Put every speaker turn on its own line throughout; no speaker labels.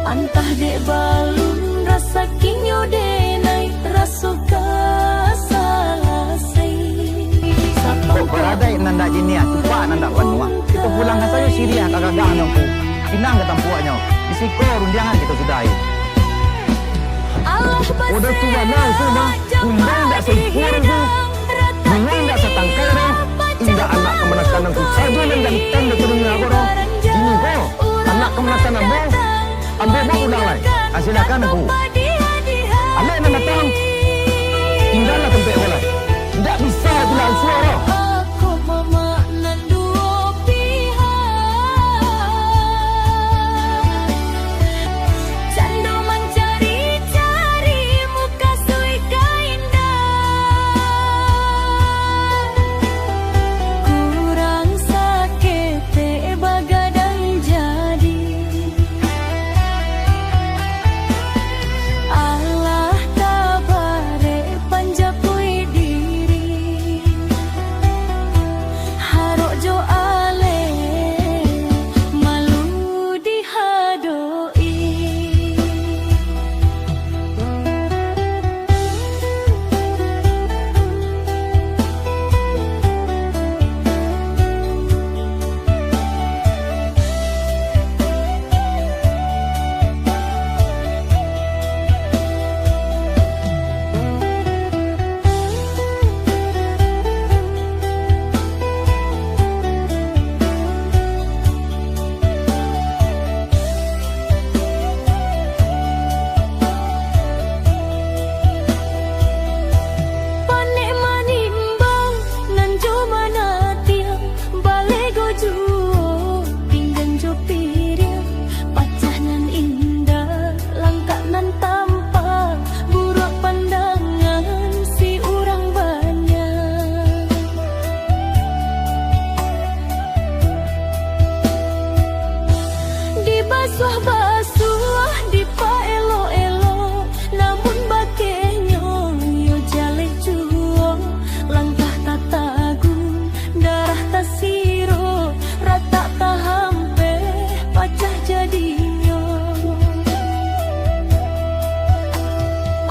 Antah dek balun rasa kinyo denai rasuka salasai.
Kok beradai nanda jinia cepat nanda panua. Kita pulang ke saya Syria kagak nyongku. Pinang ke tampuaknya. Bisiko rundiangan kita sudahi.
Udah tua nang semua.
Undang tak sempurna. Bungang tak setangkara. Indah anak kemenakan aku saja dan tanda turunnya aku roh. Ini kok anak kemenakan ambo. Ambo mau ulang lagi. Silakan aku. Anak yang datang. Indahlah tempat bola. Tidak bisa bilang suara.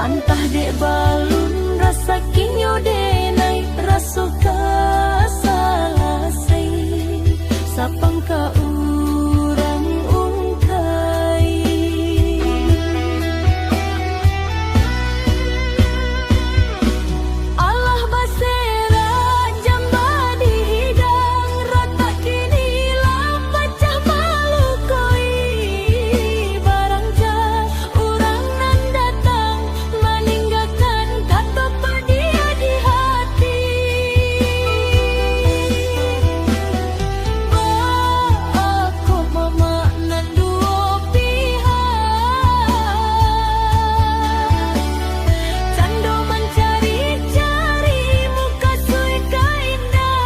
Antah dek balun rasa kinyo denai rasuka salasai. Sapang ka urang ungkai. Allah basera jamba di hidang rata kini lang pecah malukoi. Barang jah urang nan datang meninggalkan kata dia di hati. Aku mama nan dua pihak. Cando mencari-cari muka suika indah.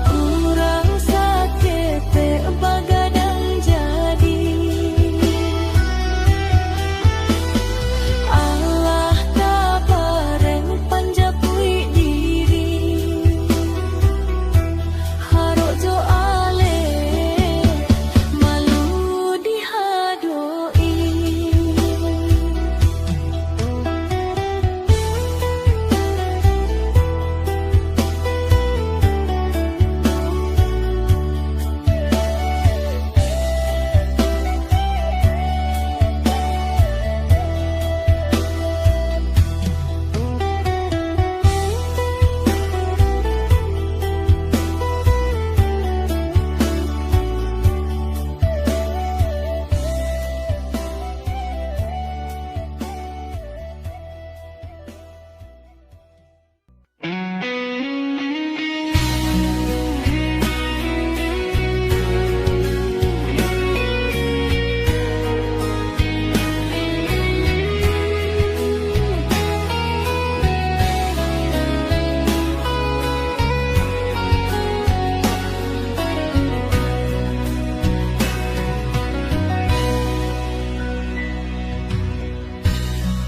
Kurang sakit bagadang jadi. Allah tak bareng panjapui diri. Harok jo ale malu dihadoi.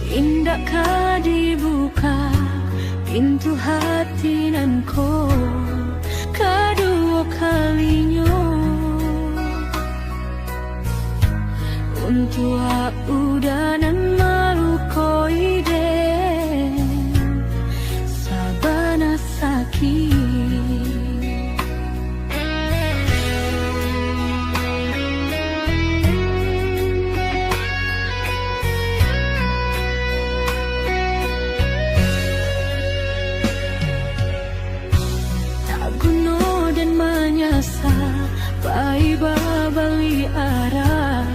Indakkah dibuka pintu hati nan ko kedua kalinya.
tua udanan malu koide sabana sakit. Guno dan manyasa pai babali arah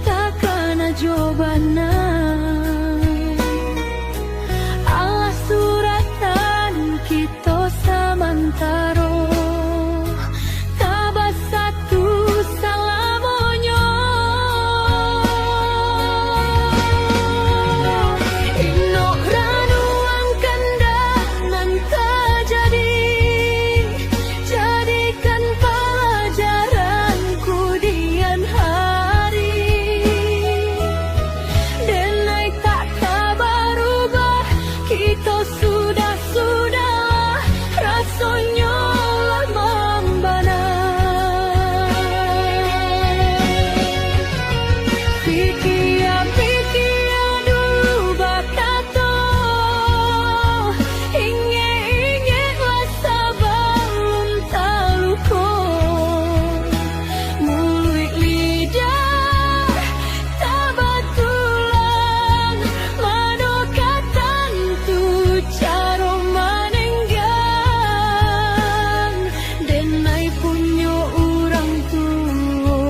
takkan jobana Allah suratan kita samantaro tabas satu salamonyo ino ranuang kandah nan terjadi. Jadikan pelajaranku dian hari Denai tak berubah kita sudah rasanya lah membana Pikir dulu bakato Inge-ingelah sebelum taluko Mulut lidah tak betulan Manokatan tu cara menenggang Denai punya orang tua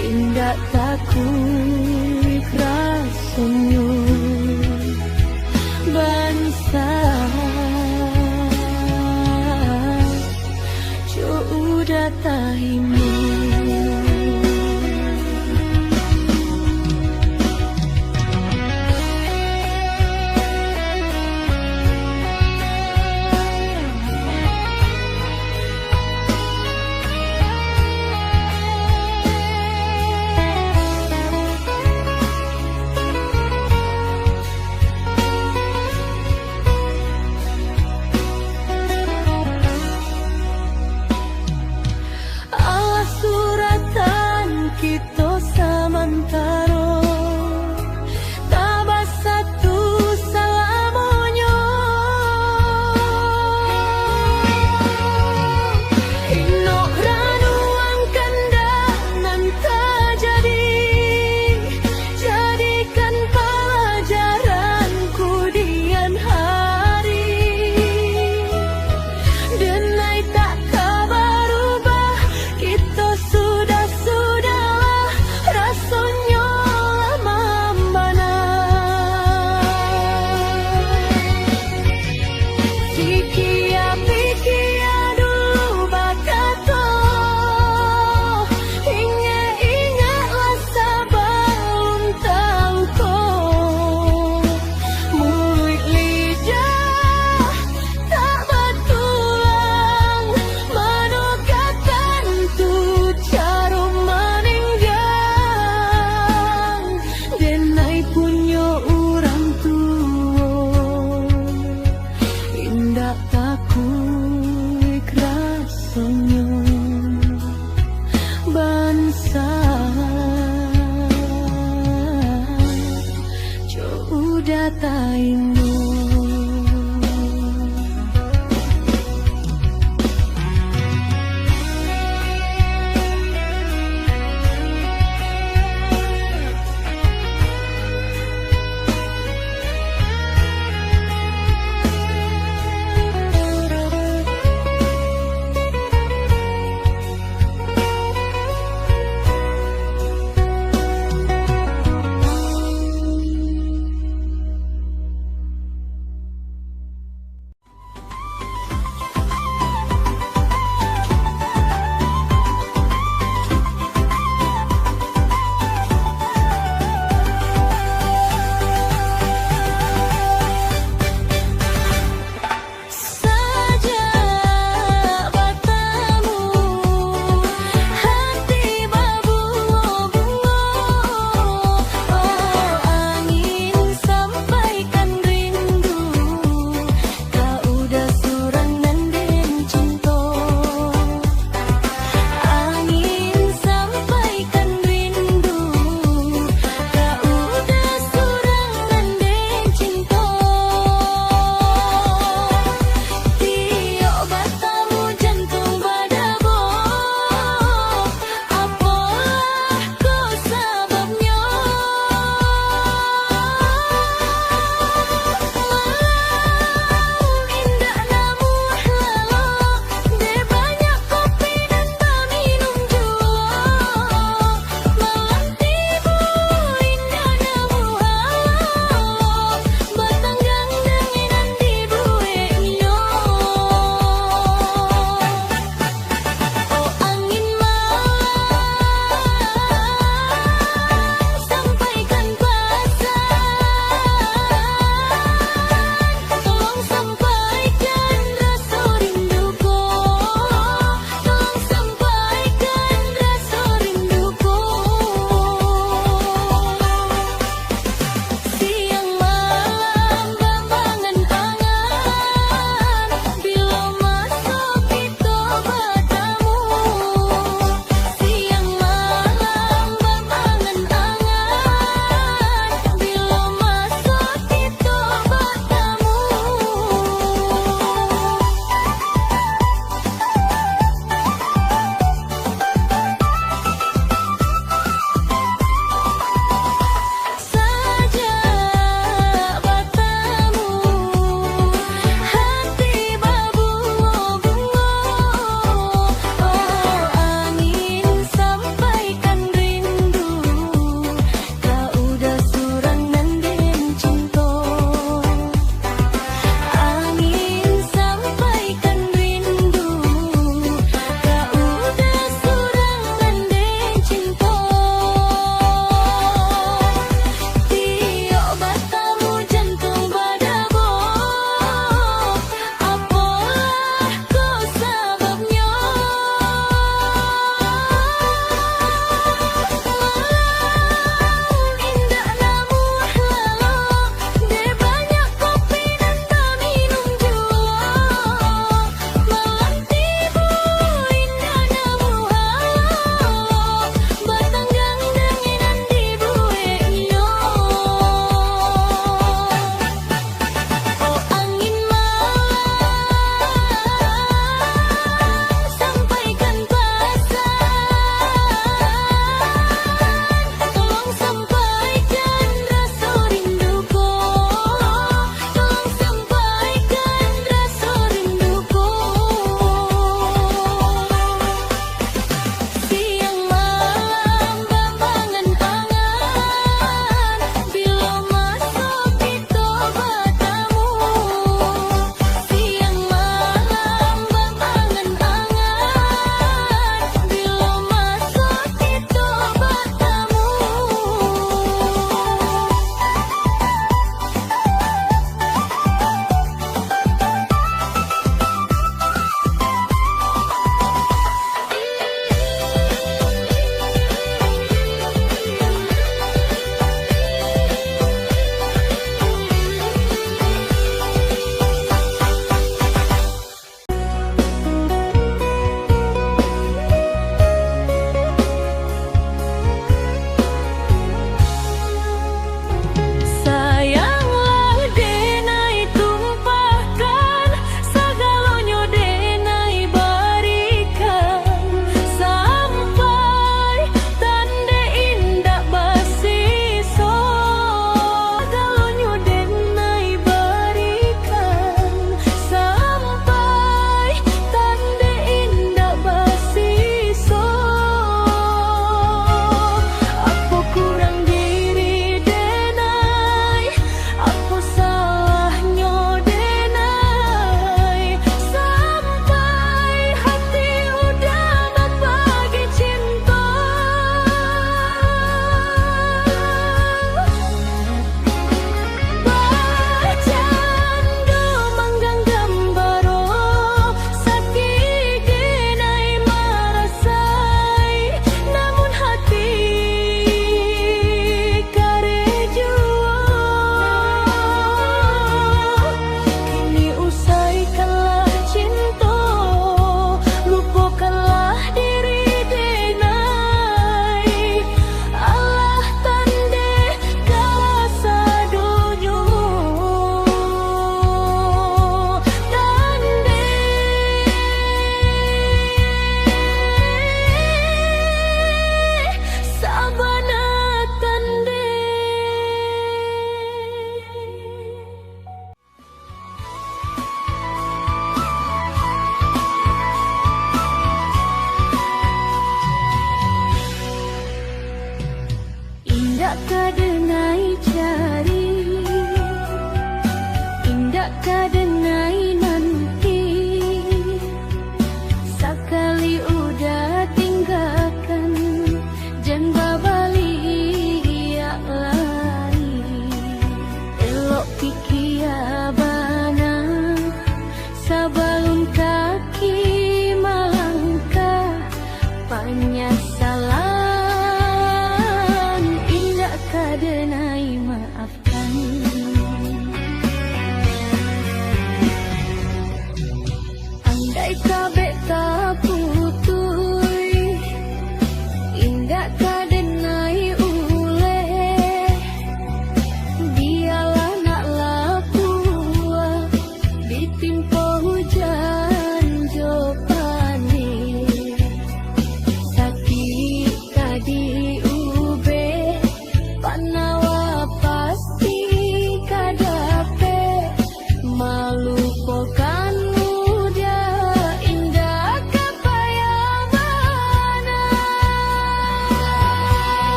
Indah takut rasanya Bangsa udah tahimu Allah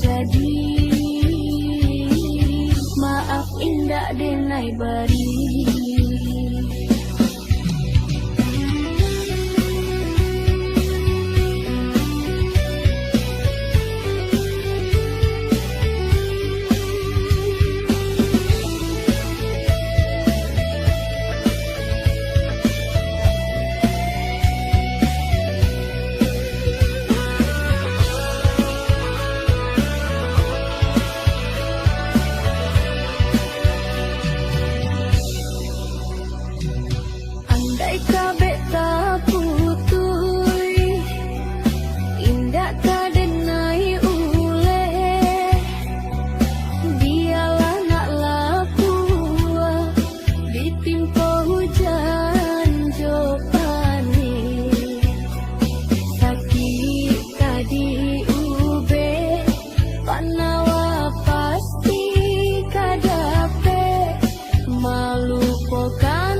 jadi, maaf indak denai bari. Andai kabeh tak putui, indak tak denai uleh. Biarlah nak laku ditimpa hujan jopani. Sakit tadi ube panawa pasti kadape malu pokan.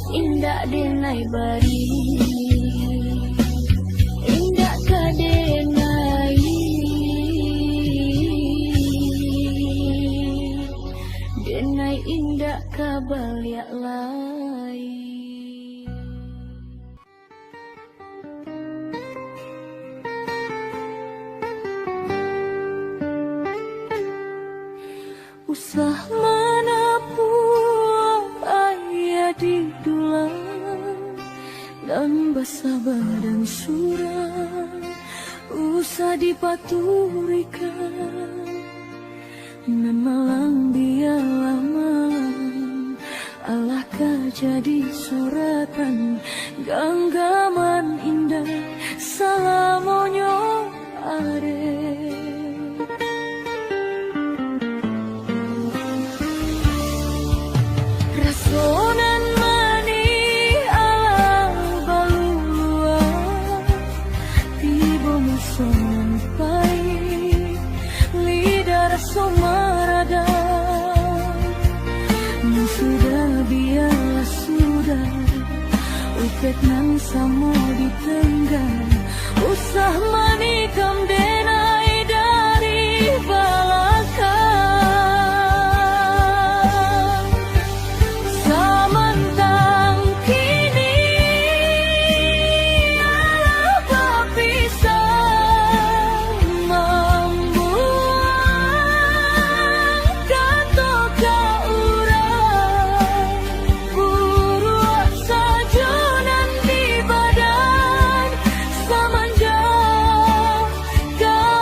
Indak denai bari, indak kadenai, denai indak kabaliak lai. Usah mana ayah di dulang dan basah badan suram, usah dipaturikan nan malang biarlah malam. Alahkah jadi suratan genggaman indah salamonyo are. Rasonan mani ala balua, tiba muson pai, lidah raso marada. Sudah biarlah sudah, upet nan samo ditenggang. Usah manikam denai dari balakang.
Go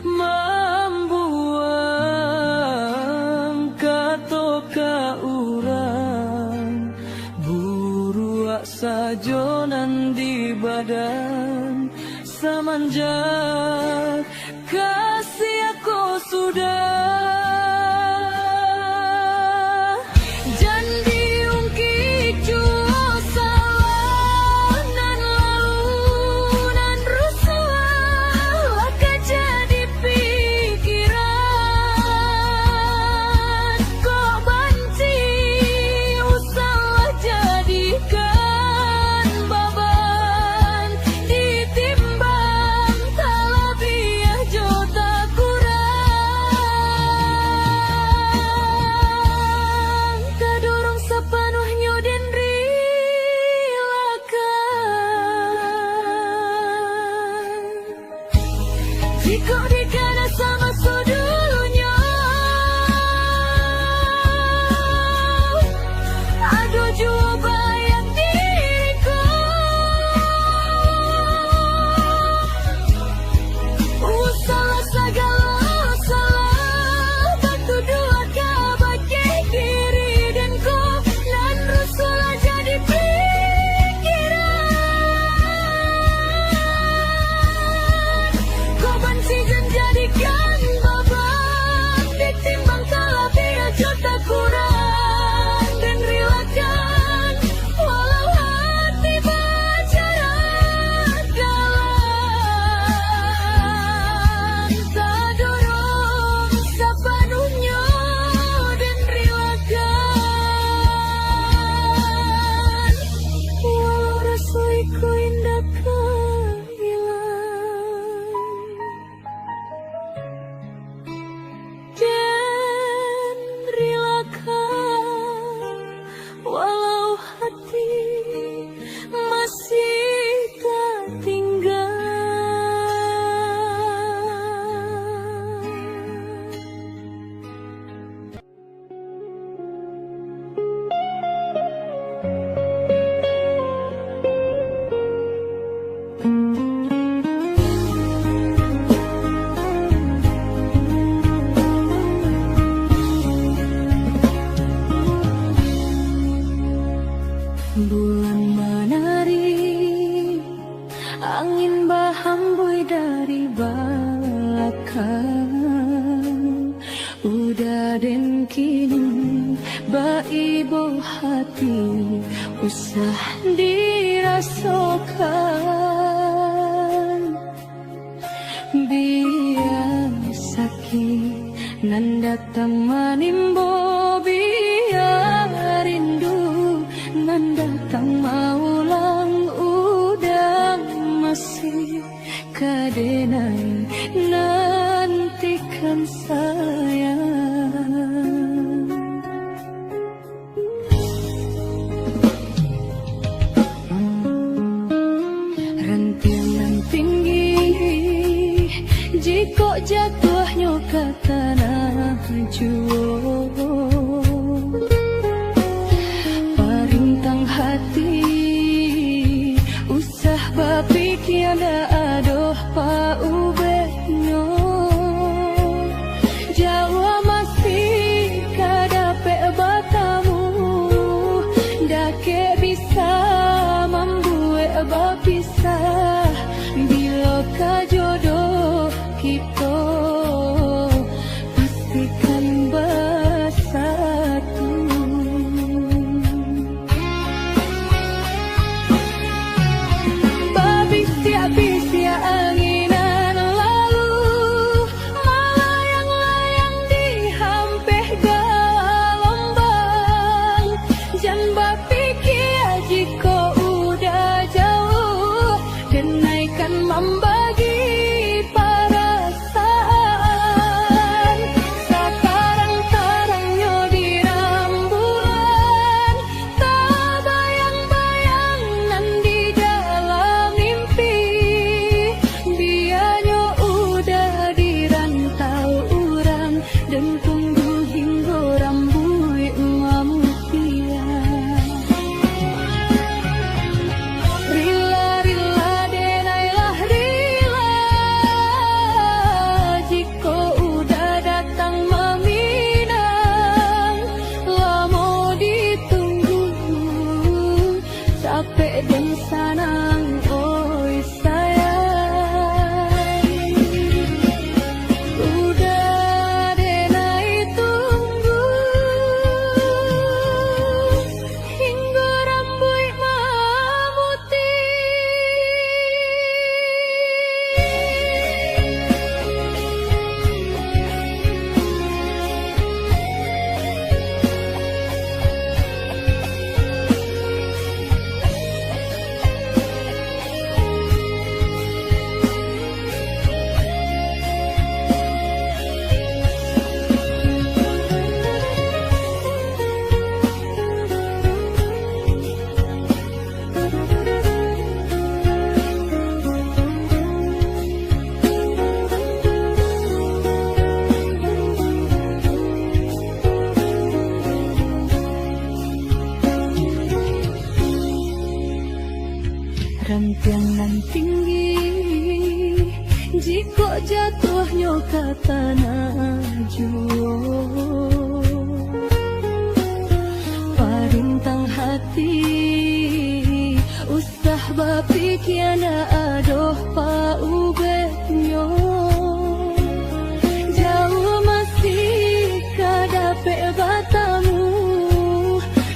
membuang katoka urang buruak sajonan di badan semenjak kasih aku sudah jika dikana sama sudulnya aduh jua bayang diriku salah segala salah batu dua kabaki diri dan ku dan rusul jadi si jadikan babak ditimbang kalah biar juta kurang dan rilakan walau hati berjarak dalam tak dorong sepenuhnya dan rilakan walau rasuiku indah walau hati masih tak tinggal. Bulan menari, angin bahambui dari belakang. Udah den kini baibo hati usah dirasakan. Biar sakit nan datang menimbo biar rindu nan datang maulang udang masih kadenai nantikan sayang. Rantian tinggi jika jatuhnya ke tanah juo hati usah bapikir ada adoh pa ubehno Jawa masih kadape batamu dake bisa membuat bapisah bila kajodoh kita pastikan basah. jatuhnya ke tanah juo. Parintang hati usah bapikiana adoh pa ubetnyo. Jauh masih kadape batamu,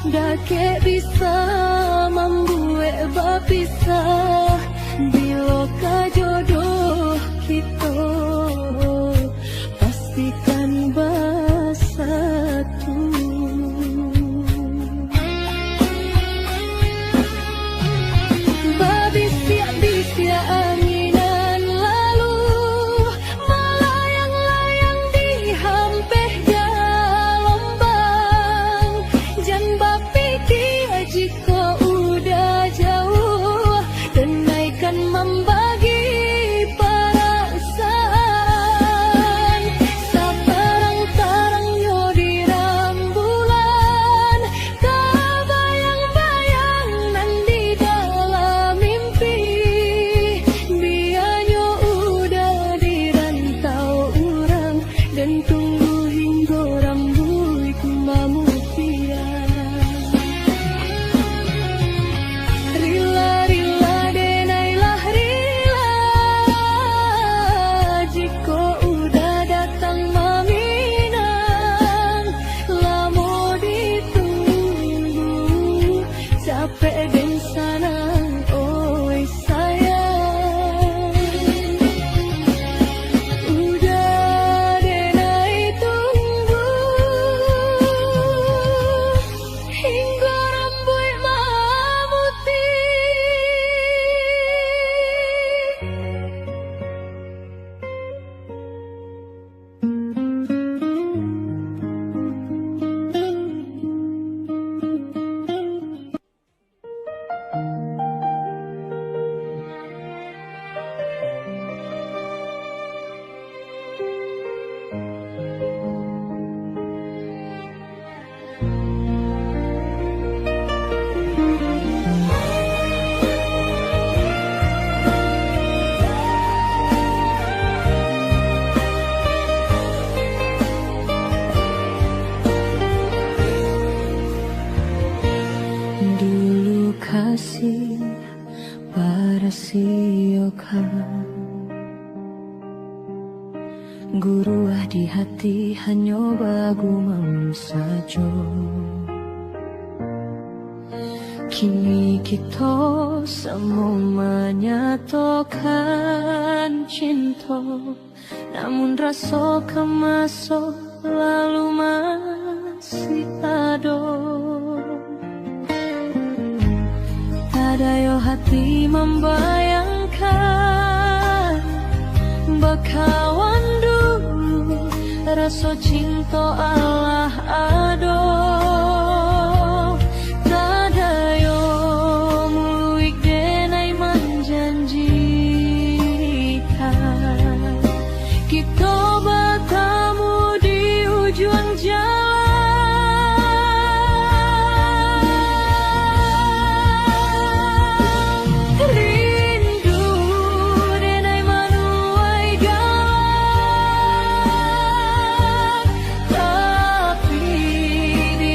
dake bisa membuat bapisah. Bila kajodoh kita pastikan bersatu. Babisia-bisia anginan lalu, melayang-layang di hampir gelombang. Jangan bapikir jika udah jauh, dan naikkan membagi perasaan. Satarang-tarangnya di rembulan, kebayang-bayang nan di dalam mimpi. Biarnya udah di rantau orang, dan tunggu hingga rambut memutiar. Rila-rila denailah rila, jika udah datang meminang. Lama ditunggu, capek dan sanang, oi sayang. Udah denai tunggu, hingga rambut memutih. Dulu kasih para sioka, guru di hati hanya bagumam saja. Kini kita semua menyatakan cinta, namun rasa kemasuk lalu masih ada. Tadayo hati membayangkan bakawan dulu, rasa cinta Allah ada. Tadayo muik denai menjanjikan kita bertemu di ujung jalan. Rindu denai menuai jalan, tapi di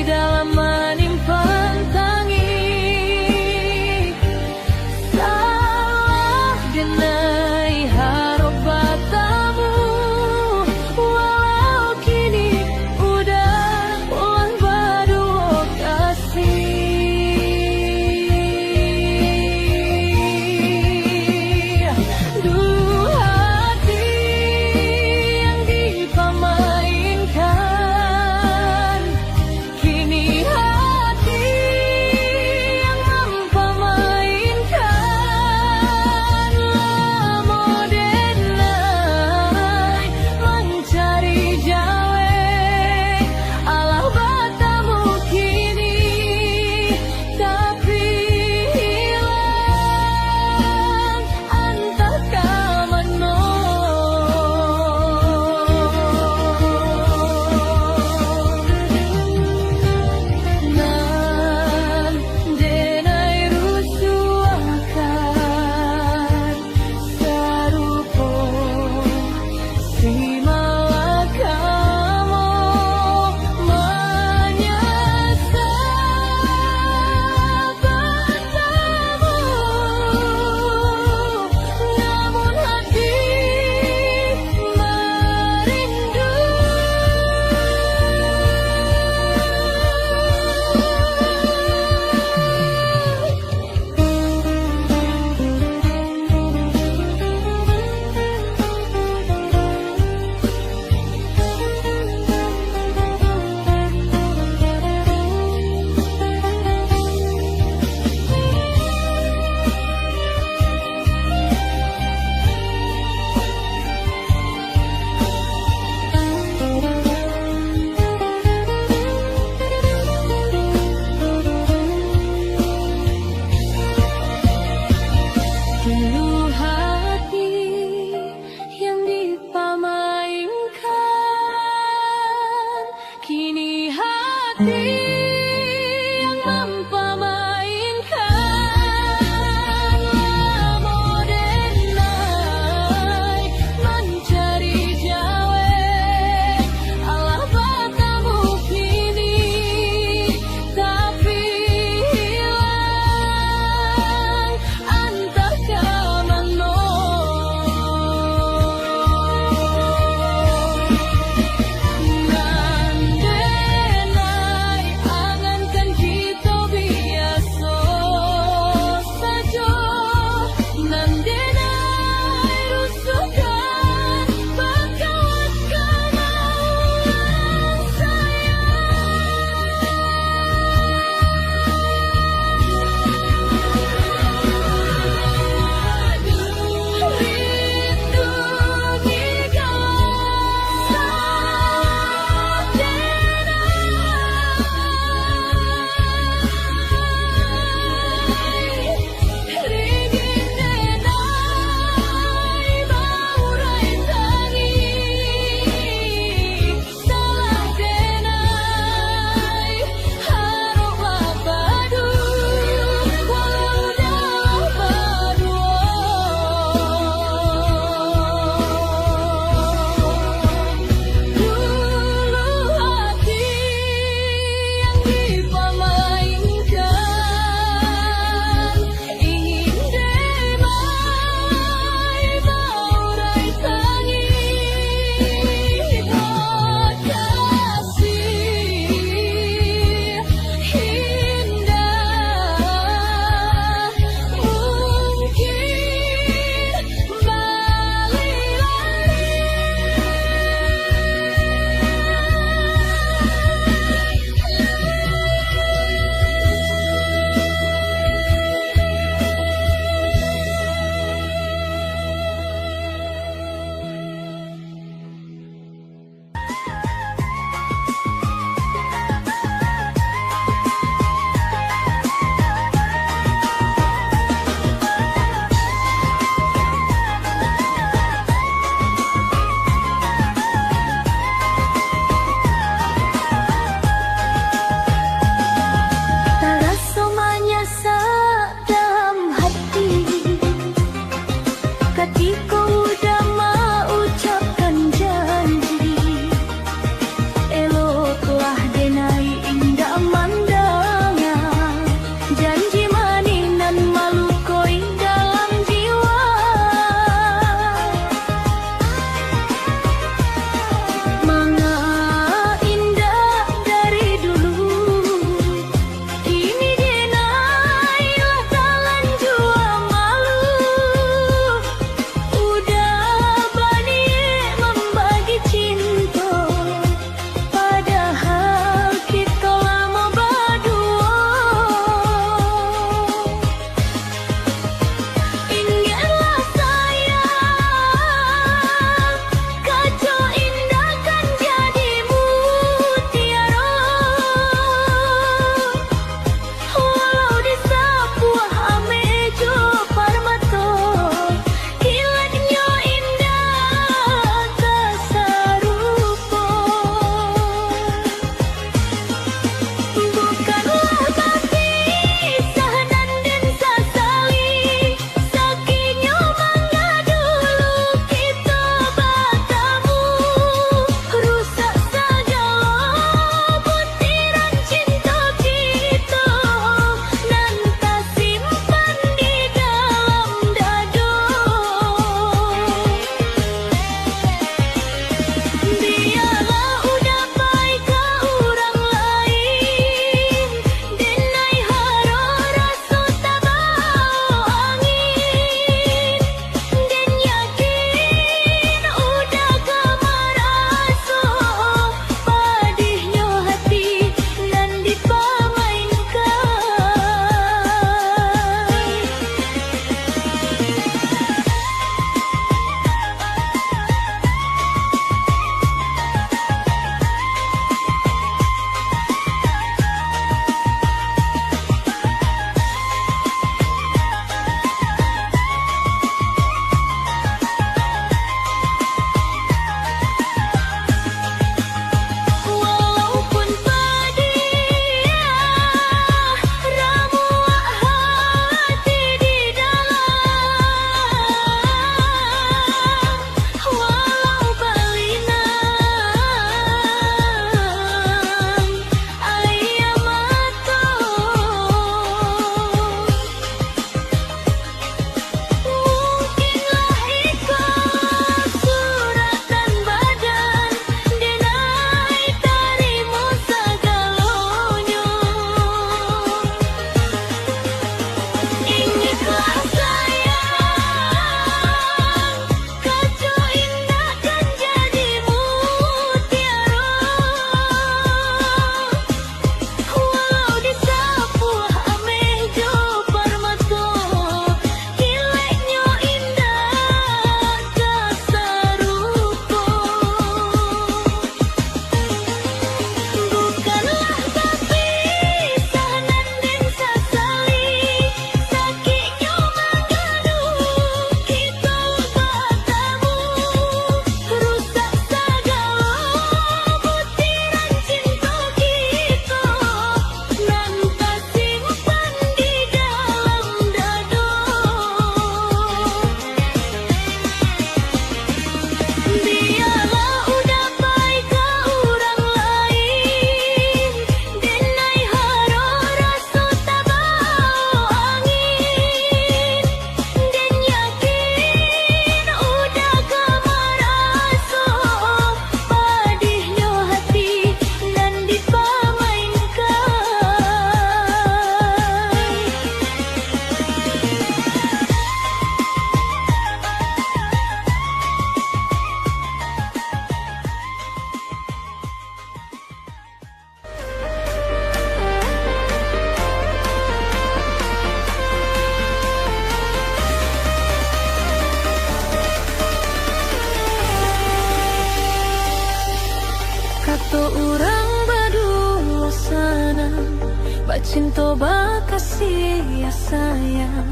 cinta bakasih ya sayang,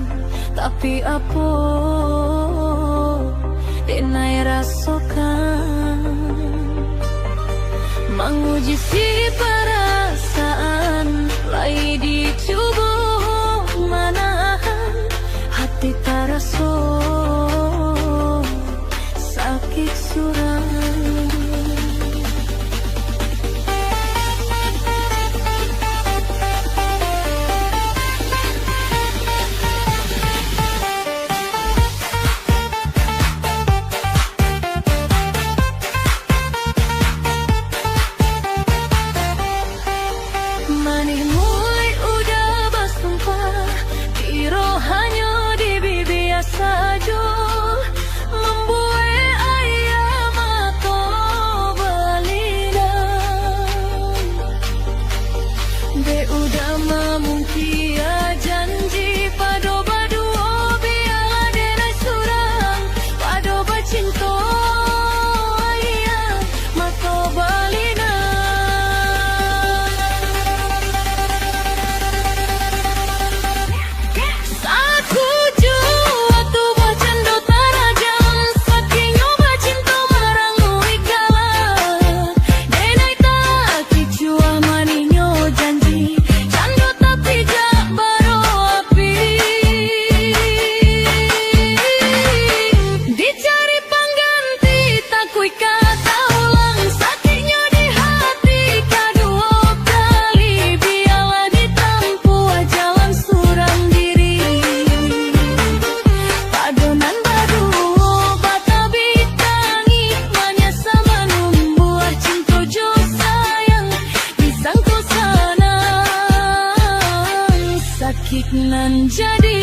tapi apa denai rasakan menguji si perasaan lai dicoba manahan hati terasa sakit surang. Nan jadi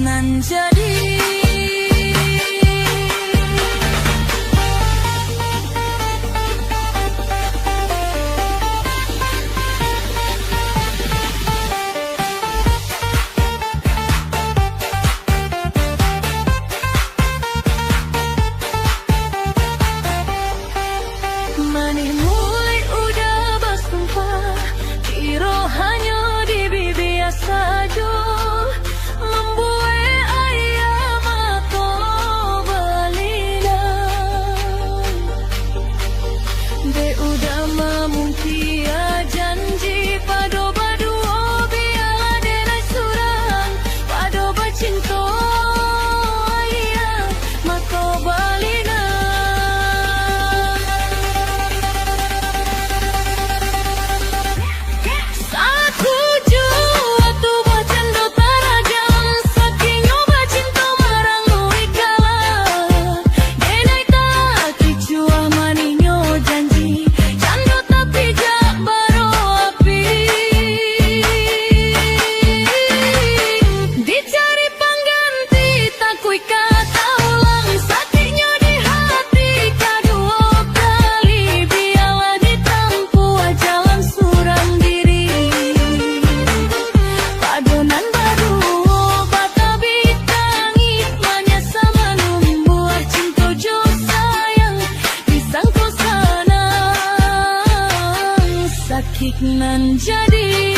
nan jadi. Manis mulai udah bersumpah, kira hanya di bibir saja. nan jadi.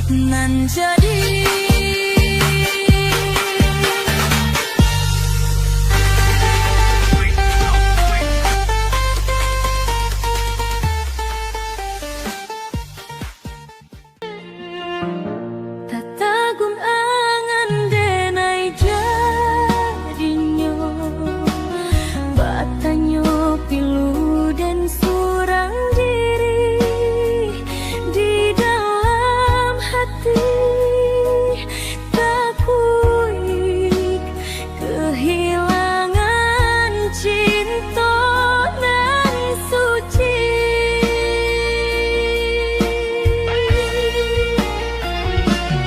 Nan jadi. Tatagun angan denai jadinya, batanyo pilu dan surang diri di dalam hati. Takui kehilangan cinta nan suci.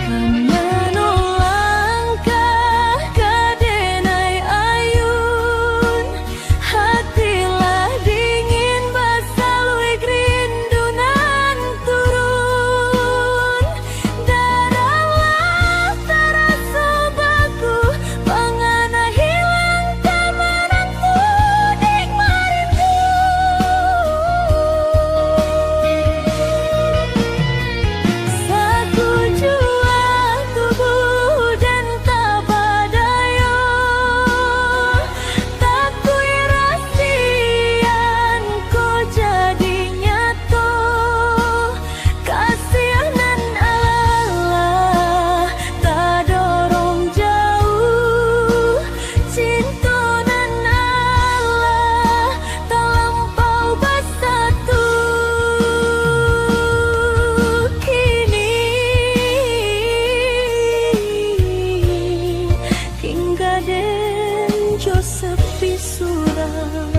Kemana langkah kadenai ayun, hatilah dingin basalui rindu nan turun. Darahlah terasa baku, pangana hilang tamananku dik marindu. Saku jua tubuh dan tabadayo, takui rasian ko jadi nyato. Kasihanan Allah tak dorong jauh, cinta nan Allah tak lampau bersatu. Kini hingga den jo sepi surau.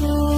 Jujur